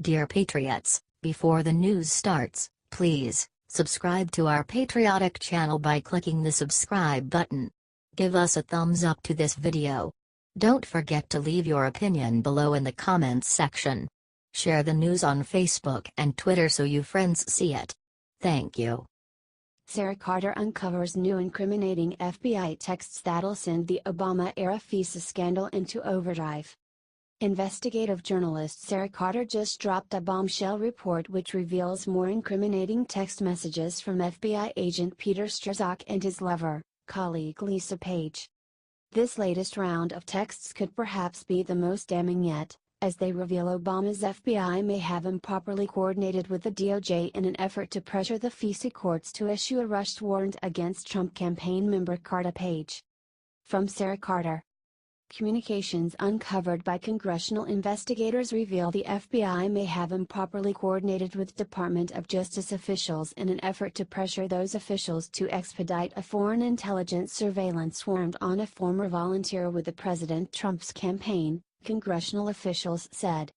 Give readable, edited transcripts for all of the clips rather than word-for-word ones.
Dear Patriots, before the news starts, please subscribe to our patriotic channel by clicking the subscribe button. Give us a thumbs up to this video. Don't forget to leave your opinion below in the comments section. Share the news on Facebook and Twitter so your friends see it. Thank you. Sara Carter uncovers new incriminating FBI texts that'll send the Obama-era FISA scandal into overdrive. Investigative journalist Sara Carter just dropped a bombshell report which reveals more incriminating text messages from FBI agent Peter Strzok and his lover, colleague Lisa Page. This latest round of texts could perhaps be the most damning yet, as they reveal Obama's FBI may have improperly coordinated with the DOJ in an effort to pressure the FISA courts to issue a rushed warrant against Trump campaign member Carter Page. From Sara Carter. Communications uncovered by congressional investigators reveal the FBI may have improperly coordinated with Department of Justice officials in an effort to pressure those officials to expedite a foreign intelligence surveillance warrant on a former volunteer with the President Trump's campaign, congressional officials said.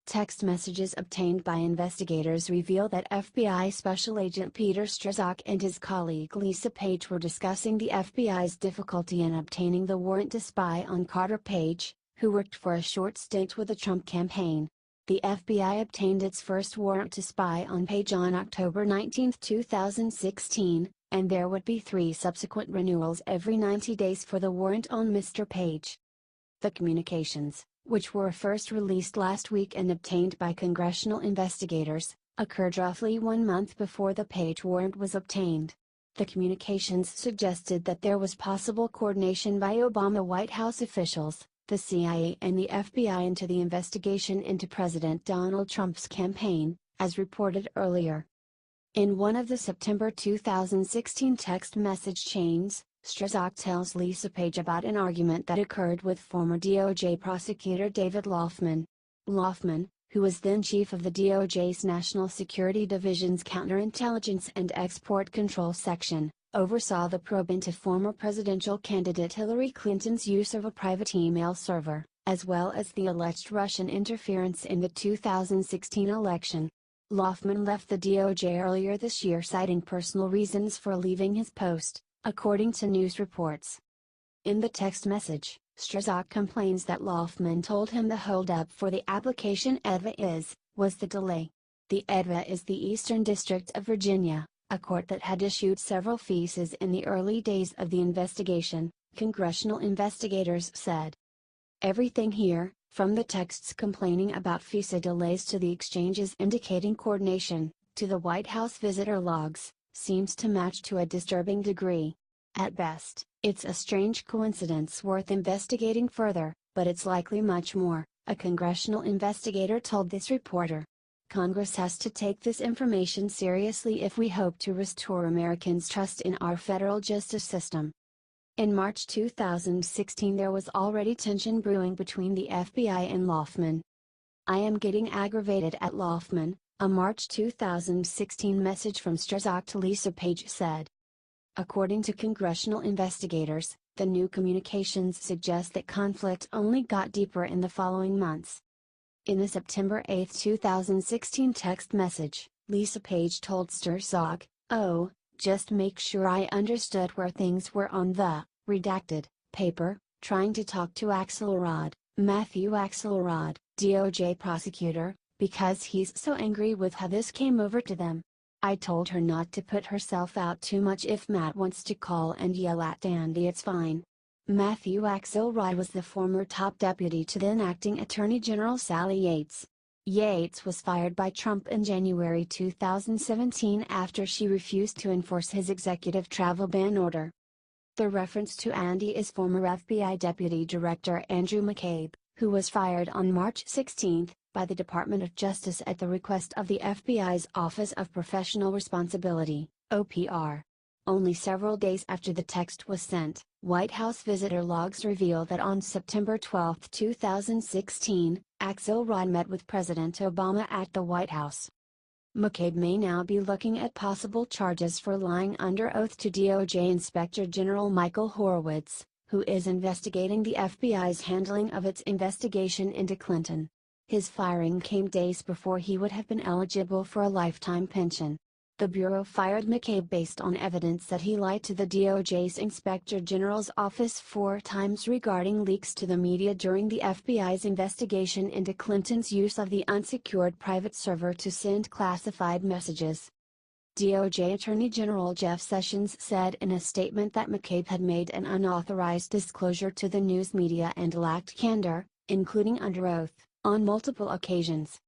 Text messages obtained by investigators reveal that FBI Special Agent Peter Strzok and his colleague Lisa Page were discussing the FBI's difficulty in obtaining the warrant to spy on Carter Page, who worked for a short stint with the Trump campaign. The FBI obtained its first warrant to spy on Page on October 19, 2016, and there would be 3 subsequent renewals every 90 days for the warrant on Mr. Page. The communications, which were first released last week and obtained by congressional investigators, occurred roughly 1 month before the Page warrant was obtained. The communications suggested that there was possible coordination by Obama White House officials, the CIA and the FBI into the investigation into President Donald Trump's campaign, as reported earlier. In one of the September 2016 text message chains, Strzok tells Lisa Page about an argument that occurred with former DOJ prosecutor David Laufman. Laufman, who was then chief of the DOJ's National Security Division's Counterintelligence and Export Control Section, oversaw the probe into former presidential candidate Hillary Clinton's use of a private email server, as well as the alleged Russian interference in the 2016 election. Laufman left the DOJ earlier this year citing personal reasons for leaving his post, according to news reports. In the text message, Strzok complains that Laufman told him the holdup for the application was the delay. The EDVA is the Eastern District of Virginia, a court that had issued several FISAs in the early days of the investigation, congressional investigators said. Everything here, from the texts complaining about FISA delays to the exchanges indicating coordination, to the White House visitor logs, seems to match to a disturbing degree. At best, it's a strange coincidence worth investigating further, but it's likely much more, a congressional investigator told this reporter. Congress has to take this information seriously if we hope to restore Americans' trust in our federal justice system. In March 2016 there was already tension brewing between the FBI and Laufman. I am getting aggravated at Laufman, a March 2016 message from Strzok to Lisa Page said. According to congressional investigators, the new communications suggest that conflict only got deeper in the following months. In the September 8, 2016 text message, Lisa Page told Strzok, "Oh, just make sure I understood where things were on the redacted paper, trying to talk to Axelrod, Matthew Axelrod, DOJ prosecutor, because he's so angry with how this came over to them. I told her not to put herself out too much. If Matt wants to call and yell at Andy, it's fine." Matthew Axelrod was the former top deputy to then acting Attorney General Sally Yates. Yates was fired by Trump in January 2017 after she refused to enforce his executive travel ban order. The reference to Andy is former FBI Deputy Director Andrew McCabe, who was fired on March 16, by the Department of Justice at the request of the FBI's Office of Professional Responsibility, OPR. Only several days after the text was sent, White House visitor logs reveal that on September 12, 2016, Axelrod met with President Obama at the White House. McCabe may now be looking at possible charges for lying under oath to DOJ Inspector General Michael Horowitz, who is investigating the FBI's handling of its investigation into Clinton. His firing came days before he would have been eligible for a lifetime pension. The Bureau fired McCabe based on evidence that he lied to the DOJ's Inspector General's office 4 times regarding leaks to the media during the FBI's investigation into Clinton's use of the unsecured private server to send classified messages. DOJ Attorney General Jeff Sessions said in a statement that McCabe had made an unauthorized disclosure to the news media and lacked candor, including under oath, on multiple occasions.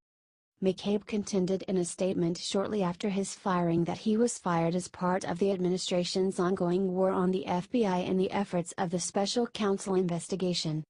McCabe contended in a statement shortly after his firing that he was fired as part of the administration's ongoing war on the FBI and the efforts of the special counsel investigation.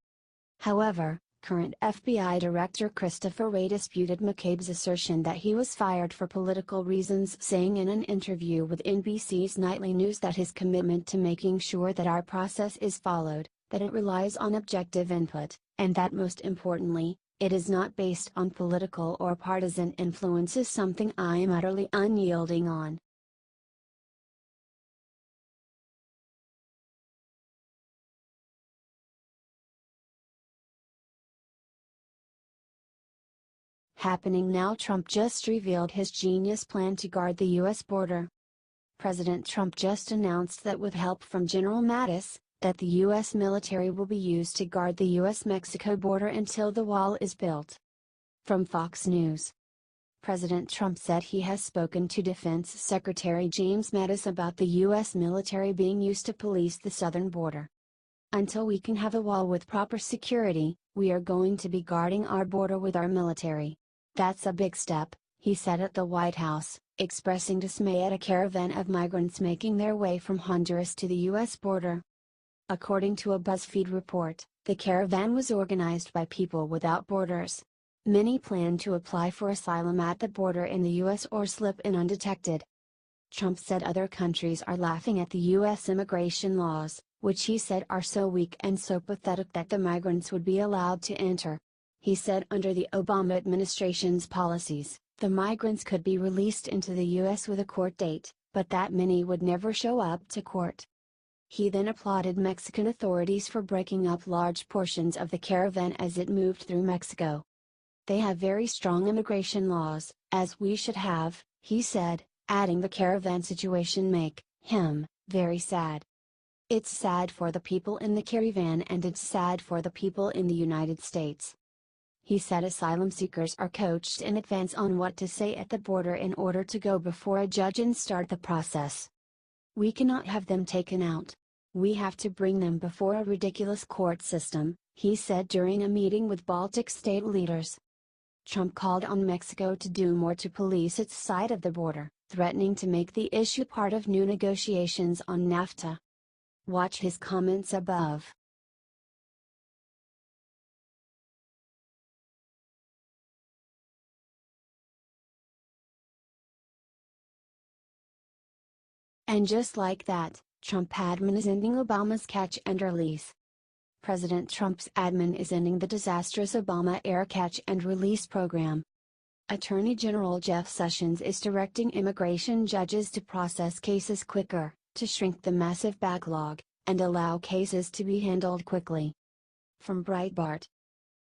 However, current FBI Director Christopher Wray disputed McCabe's assertion that he was fired for political reasons, saying in an interview with NBC's Nightly News that his commitment to making sure that our process is followed, that it relies on objective input, and that most importantly, it is not based on political or partisan influence is something I am utterly unyielding on. Happening now. Trump just revealed his genius plan to guard the U.S. border. President Trump just announced that with help from General Mattis, that the U.S. military will be used to guard the U.S.-Mexico border until the wall is built. From Fox News. President Trump said he has spoken to Defense Secretary James Mattis about the U.S. military being used to police the southern border. Until we can have a wall with proper security, we are going to be guarding our border with our military. That's a big step, he said at the White House, expressing dismay at a caravan of migrants making their way from Honduras to the U.S. border. According to a BuzzFeed report, the caravan was organized by People Without Borders. Many plan to apply for asylum at the border in the U.S. or slip in undetected. Trump said other countries are laughing at the U.S. immigration laws, which he said are so weak and so pathetic that the migrants would be allowed to enter. He said under the Obama administration's policies, the migrants could be released into the U.S. with a court date, but that many would never show up to court. He then applauded Mexican authorities for breaking up large portions of the caravan as it moved through Mexico. They have very strong immigration laws, as we should have, he said, adding the caravan situation make him very sad. It's sad for the people in the caravan and it's sad for the people in the United States. He said asylum seekers are coached in advance on what to say at the border in order to go before a judge and start the process. We cannot have them taken out. We have to bring them before a ridiculous court system, he said during a meeting with Baltic state leaders. Trump called on Mexico to do more to police its side of the border, threatening to make the issue part of new negotiations on NAFTA. Watch his comments above. And just like that, Trump admin is ending Obama's catch and release. President Trump's admin is ending the disastrous Obama-era catch and release program. Attorney General Jeff Sessions is directing immigration judges to process cases quicker, to shrink the massive backlog, and allow cases to be handled quickly. From Breitbart.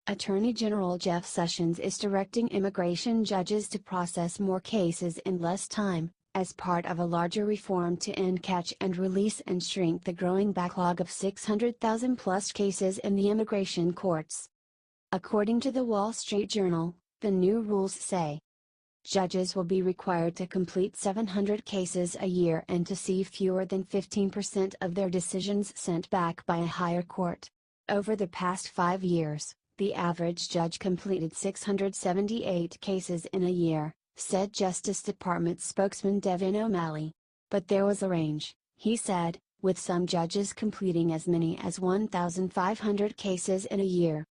Attorney General Jeff Sessions is directing immigration judges to process more cases in less time, as part of a larger reform to end catch and release and shrink the growing backlog of 600,000 plus cases in the immigration courts. According to the Wall Street Journal, the new rules say judges will be required to complete 700 cases a year and to see fewer than 15% of their decisions sent back by a higher court. Over the past 5 years, the average judge completed 678 cases in a year, said Justice Department spokesman Devin O'Malley. But there was a range, he said, with some judges completing as many as 1,500 cases in a year.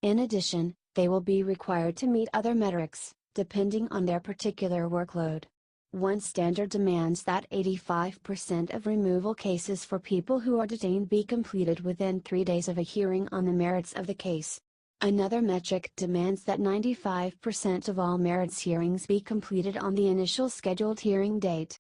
In addition, they will be required to meet other metrics, depending on their particular workload. One standard demands that 85% of removal cases for people who are detained be completed within 3 days of a hearing on the merits of the case. Another metric demands that 95% of all merits hearings be completed on the initial scheduled hearing date.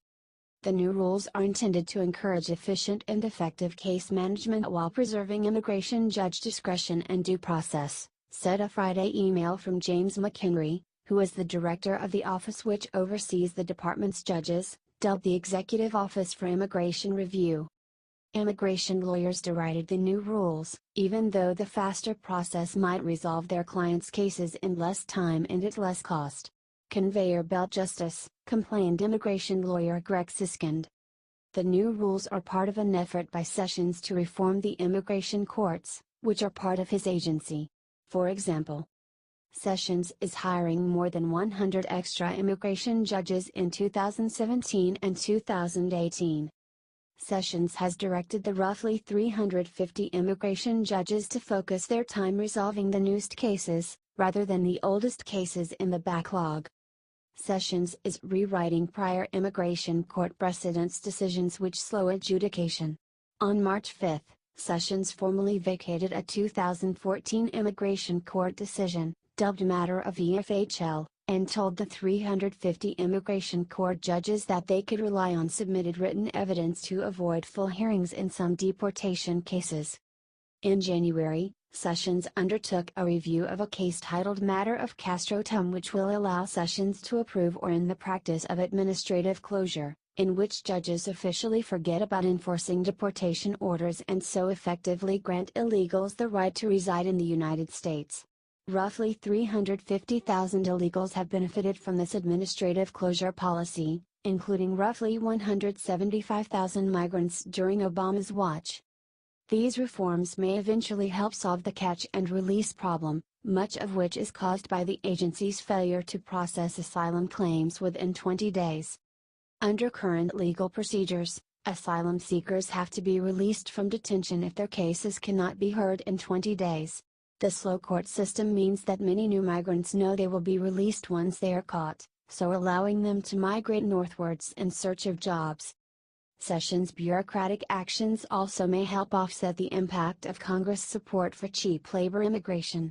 The new rules are intended to encourage efficient and effective case management while preserving immigration judge discretion and due process, said a Friday email from James McHenry, who is the director of the office which oversees the department's judges, dubbed the Executive Office for Immigration Review. Immigration lawyers derided the new rules, even though the faster process might resolve their clients' cases in less time and at less cost. Conveyor belt justice, complained immigration lawyer Greg Siskind. The new rules are part of an effort by Sessions to reform the immigration courts, which are part of his agency. For example, Sessions is hiring more than 100 extra immigration judges in 2017 and 2018. Sessions has directed the roughly 350 immigration judges to focus their time resolving the newest cases, rather than the oldest cases in the backlog. Sessions is rewriting prior immigration court precedents decisions which slow adjudication. On March 5, Sessions formally vacated a 2014 immigration court decision, dubbed Matter of EFHL, and told the 350 immigration court judges that they could rely on submitted written evidence to avoid full hearings in some deportation cases. In January, Sessions undertook a review of a case titled Matter of Castro-Tum, which will allow Sessions to approve or end the practice of administrative closure, in which judges officially forget about enforcing deportation orders and so effectively grant illegals the right to reside in the United States. Roughly 350,000 illegals have benefited from this administrative closure policy, including roughly 175,000 migrants during Obama's watch. These reforms may eventually help solve the catch and release problem, much of which is caused by the agency's failure to process asylum claims within 20 days. Under current legal procedures, asylum seekers have to be released from detention if their cases cannot be heard in 20 days. The slow court system means that many new migrants know they will be released once they are caught, so allowing them to migrate northwards in search of jobs. Sessions' bureaucratic actions also may help offset the impact of Congress' support for cheap labor immigration.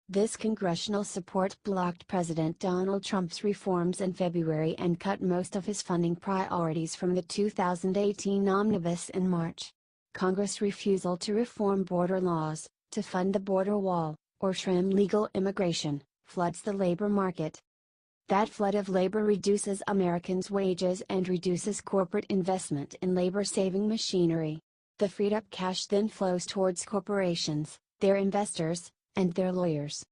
This congressional support blocked President Donald Trump's reforms in February and cut most of his funding priorities from the 2018 omnibus in March. Congress' refusal to reform border laws, to fund the border wall, or trim legal immigration, floods the labor market. That flood of labor reduces Americans' wages and reduces corporate investment in labor-saving machinery. The freed-up cash then flows towards corporations, their investors, and their lawyers.